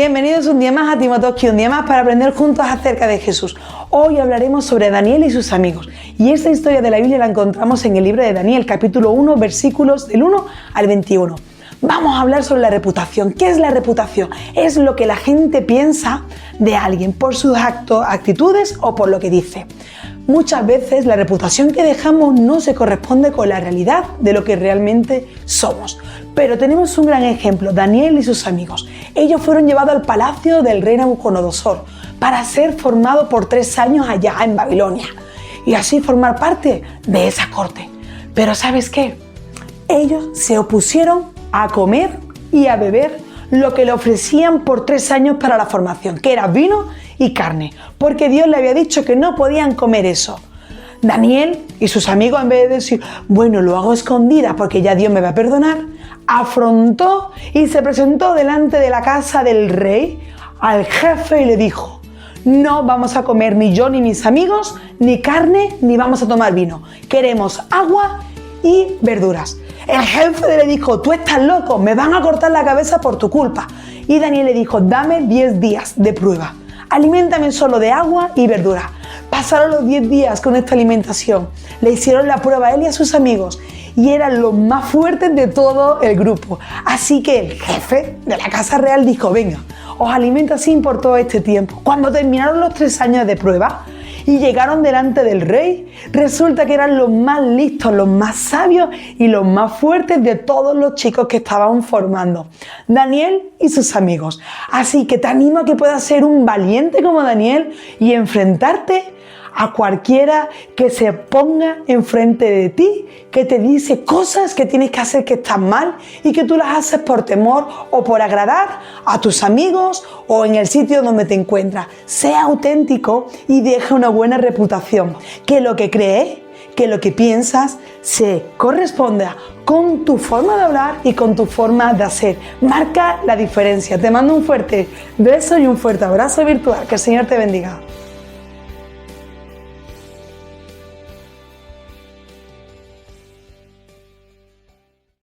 Bienvenidos un día más a Timotoski, un día más para aprender juntos acerca de Jesús. Hoy hablaremos sobre Daniel y sus amigos. Y esta historia de la Biblia la encontramos en el libro de Daniel, capítulo 1, versículos del 1 al 21. Vamos a hablar sobre la reputación. ¿Qué es la reputación? Es lo que la gente piensa de alguien por sus actos, actitudes o por lo que dice. Muchas veces la reputación que dejamos no se corresponde con la realidad de lo que realmente somos. Pero tenemos un gran ejemplo, Daniel y sus amigos. Ellos fueron llevados al palacio del rey Nabucodonosor para ser formados por 3 años allá en Babilonia y así formar parte de esa corte. Pero ¿sabes qué? Ellos se opusieron a comer y a beber lo que le ofrecían por 3 años para la formación, que era vino y carne, porque Dios le había dicho que no podían comer eso. Daniel y sus amigos, en vez de decir, bueno, lo hago a escondidas porque ya Dios me va a perdonar, afrontó y se presentó delante de la casa del rey al jefe y le dijo, no vamos a comer ni yo ni mis amigos, ni carne, ni vamos a tomar vino. Queremos agua y verduras. El jefe le dijo, tú estás loco, me van a cortar la cabeza por tu culpa. Y Daniel le dijo, dame 10 días de prueba. Aliméntame solo de agua y verdura. Pasaron los 10 días con esta alimentación. Le hicieron la prueba a él y a sus amigos y eran los más fuertes de todo el grupo. Así que el jefe de la casa real dijo, venga, os alimento así por todo este tiempo. Cuando terminaron los 3 años de prueba y llegaron delante del rey, resulta que eran los más listos, los más sabios y los más fuertes de todos los chicos que estaban formando. Daniel y sus amigos. Así que te animo a que puedas ser un valiente como Daniel y enfrentarte a cualquiera que se ponga enfrente de ti, que te dice cosas que tienes que hacer que están mal y que tú las haces por temor o por agradar a tus amigos o en el sitio donde te encuentras. Sea auténtico y deja una buena reputación. Que lo que crees, que lo que piensas se corresponda con tu forma de hablar y con tu forma de hacer. Marca la diferencia. Te mando un fuerte beso y un fuerte abrazo virtual. Que el Señor te bendiga.